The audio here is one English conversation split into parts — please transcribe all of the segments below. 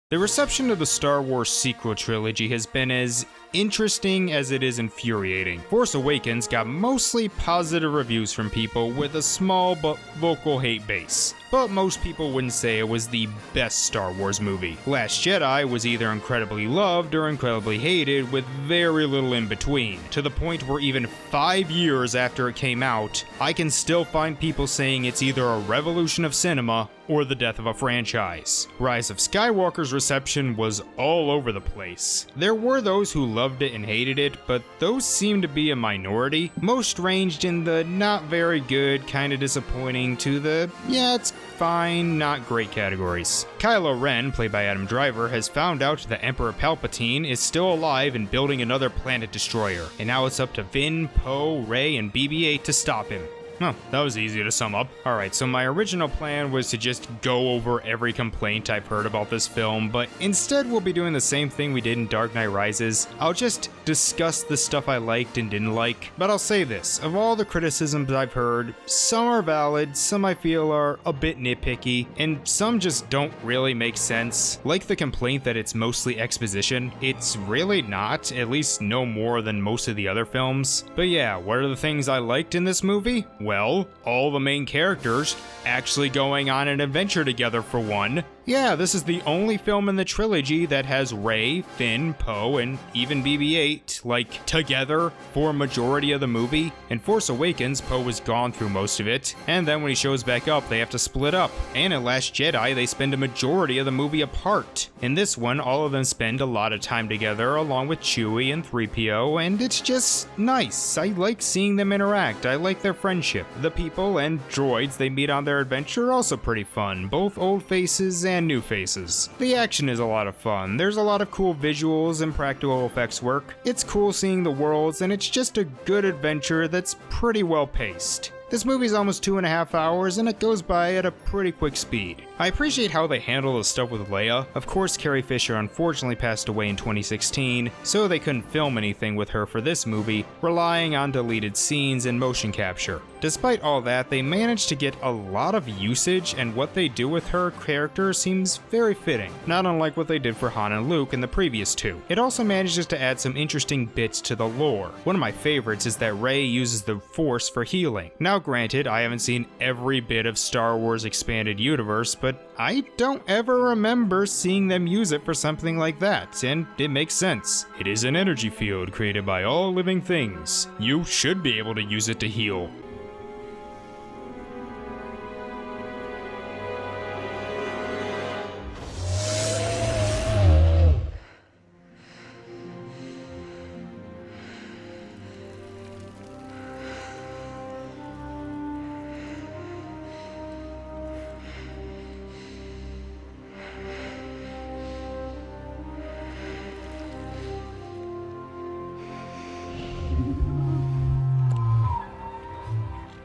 The reception of the Star Wars sequel trilogy has been as interesting as it is infuriating. Force Awakens got mostly positive reviews from people with a small but vocal hate base. But most people wouldn't say it was the best Star Wars movie. Last Jedi was either incredibly loved or incredibly hated, with very little in between, to the point where even 5 years after it came out, I can still find people saying it's either a revolution of cinema or the death of a franchise. Rise of Skywalker's reception was all over the place. There were those who loved it and hated it, but those seemed to be a minority. Most ranged in the not very good, kinda disappointing to the yeah, it's fine, not great categories. Kylo Ren, played by Adam Driver, has found out that Emperor Palpatine is still alive and building another planet destroyer, and now it's up to Finn, Poe, Rey, and BB-8 to stop him. Huh, that was easy to sum up. Alright, so my original plan was to just go over every complaint I've heard about this film, but instead we'll be doing the same thing we did in Dark Knight Rises. I'll just discuss the stuff I liked and didn't like, but I'll say this, of all the criticisms I've heard, some are valid, some I feel are a bit nitpicky, and some just don't really make sense. Like the complaint that it's mostly exposition, it's really not, at least no more than most of the other films. But yeah, what are the things I liked in this movie? Well, all the main characters actually going on an adventure together for one. Yeah, this is the only film in the trilogy that has Rey, Finn, Poe, and even BB-8, like, together for a majority of the movie. In Force Awakens, Poe was gone through most of it, and then when he shows back up, they have to split up. And in Last Jedi, they spend a majority of the movie apart. In this one, all of them spend a lot of time together, along with Chewie and 3PO, and it's just nice. I like seeing them interact, I like their friendship. The people and droids they meet on their adventure are also pretty fun, both old faces and new faces. The action is a lot of fun, there's a lot of cool visuals and practical effects work. It's cool seeing the worlds, and it's just a good adventure that's pretty well paced. This movie's almost 2.5 hours, and it goes by at a pretty quick speed. I appreciate how they handle the stuff with Leia. Of course, Carrie Fisher unfortunately passed away in 2016, so they couldn't film anything with her for this movie, relying on deleted scenes and motion capture. Despite all that, they managed to get a lot of usage, and what they do with her character seems very fitting, not unlike what they did for Han and Luke in the previous two. It also manages to add some interesting bits to the lore. One of my favorites is that Rey uses the Force for healing. Now granted, I haven't seen every bit of Star Wars Expanded Universe, but I don't ever remember seeing them use it for something like that, and it makes sense. It is an energy field created by all living things. You should be able to use it to heal.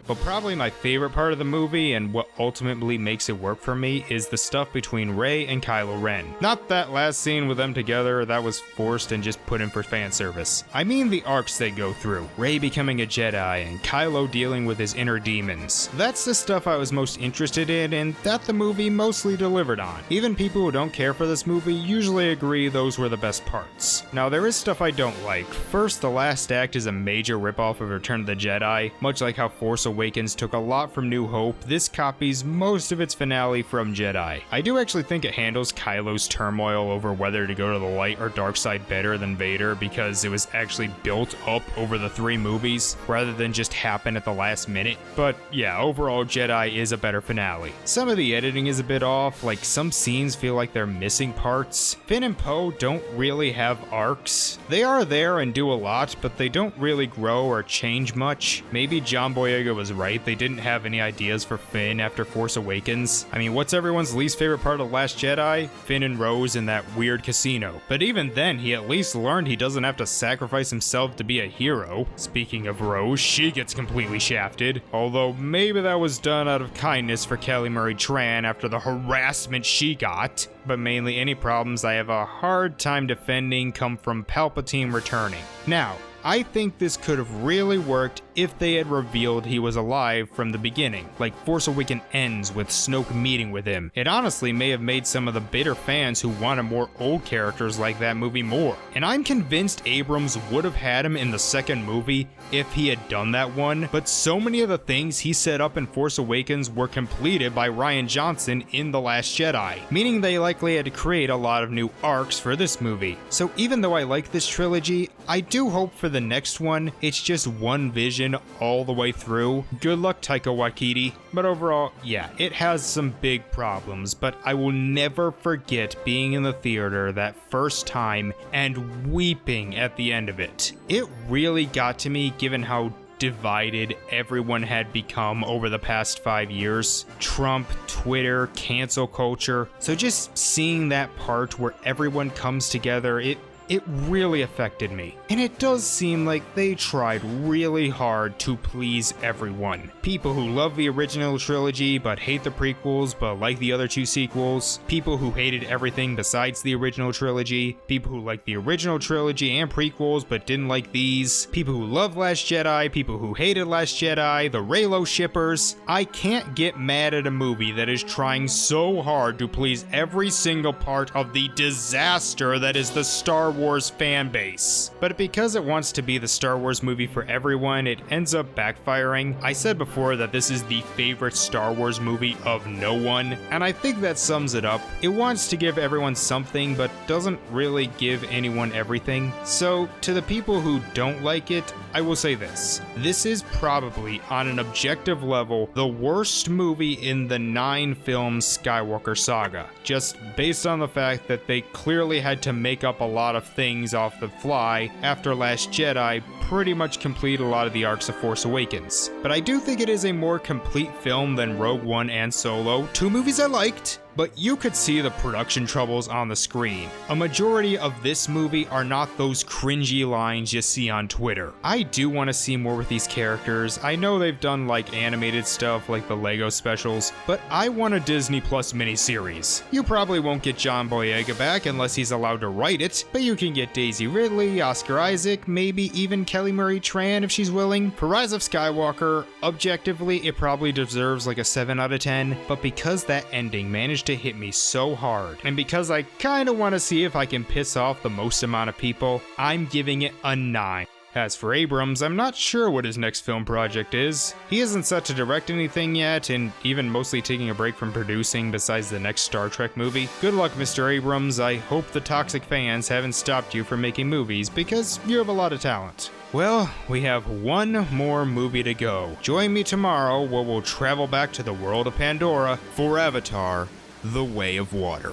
But probably my favorite part of the movie, and what ultimately makes it work for me, is the stuff between Rey and Kylo Ren. Not that last scene with them together, that was forced and just put in for fan service. I mean the arcs they go through. Rey becoming a Jedi, and Kylo dealing with his inner demons. That's the stuff I was most interested in, and that the movie mostly delivered on. Even people who don't care for this movie usually agree those were the best parts. Now there is stuff I don't like. First, the last act is a major ripoff of Return of the Jedi. Much like how Force Awakens took a lot from New Hope, this copies most of its finale from Jedi. I do actually think it handles Kylo's turmoil over whether to go to the light or dark side better than Vader, because it was actually built up over the 3 movies rather than just happen at the last minute. But yeah, overall Jedi is a better finale. Some of the editing is a bit off, like some scenes feel like they're missing parts. Finn and Poe don't really have arcs. They are there and do a lot, but they don't really grow or change much. Maybe John Boyega was right, they didn't have any ideas for Finn after Force Awakens. I mean, what's everyone's least favorite part of The Last Jedi? Finn and Rose in that weird casino. But even then, he at least learned he doesn't have to sacrifice himself to be a hero. Speaking of Rose, she gets completely shafted. Although maybe that was done out of kindness for Kelly Marie Tran after the harassment she got. But mainly any problems I have a hard time defending come from Palpatine returning. Now, I think this could have really worked if they had revealed he was alive from the beginning, like Force Awakens ends with Snoke meeting with him. It honestly may have made some of the bitter fans who wanted more old characters like that movie more. And I'm convinced Abrams would have had him in the second movie if he had done that one, but so many of the things he set up in Force Awakens were completed by Rian Johnson in The Last Jedi, meaning they likely had to create a lot of new arcs for this movie. So even though I like this trilogy, I do hope for the next one it's just one vision all the way through. Good luck, Taika Waititi. But overall, yeah, it has some big problems, but I will never forget being in the theater that first time and weeping at the end of it. It really got to me given how divided everyone had become over the past 5 years. Trump, Twitter, cancel culture. So just seeing that part where everyone comes together, it really affected me. And it does seem like they tried really hard to please everyone. People who love the original trilogy but hate the prequels but like the other two sequels. People who hated everything besides the original trilogy. People who like the original trilogy and prequels but didn't like these. People who love Last Jedi. People who hated Last Jedi. The Reylo shippers. I can't get mad at a movie that is trying so hard to please every single part of the disaster that is the Star Wars fan base. But because it wants to be the Star Wars movie for everyone, it ends up backfiring. I said before that this is the favorite Star Wars movie of no one, and I think that sums it up. It wants to give everyone something, but doesn't really give anyone everything. So, to the people who don't like it, I will say this. This is probably, on an objective level, the worst movie in the 9-film Skywalker saga, just based on the fact that they clearly had to make up a lot of things off the fly after Last Jedi pretty much completed a lot of the arcs of Force Awakens. But I do think it is a more complete film than Rogue One and Solo, two movies I liked, but you could see the production troubles on the screen. A majority of this movie are not those cringy lines you see on Twitter. I do want to see more with these characters. I know they've done like animated stuff like the Lego specials, but I want a Disney Plus miniseries. You probably won't get John Boyega back unless he's allowed to write it, but you can get Daisy Ridley, Oscar Isaac, maybe even Kelly Marie Tran if she's willing. For Rise of Skywalker, objectively it probably deserves like a 7 out of 10, but because that ending managed to hit me so hard, and because I kinda want to see if I can piss off the most amount of people, I'm giving it a 9. As for Abrams, I'm not sure what his next film project is. He isn't set to direct anything yet, and even mostly taking a break from producing besides the next Star Trek movie. Good luck, Mr. Abrams. I hope the toxic fans haven't stopped you from making movies, because you have a lot of talent. Well, we have one more movie to go. Join me tomorrow where we'll travel back to the world of Pandora for Avatar: The Way of Water.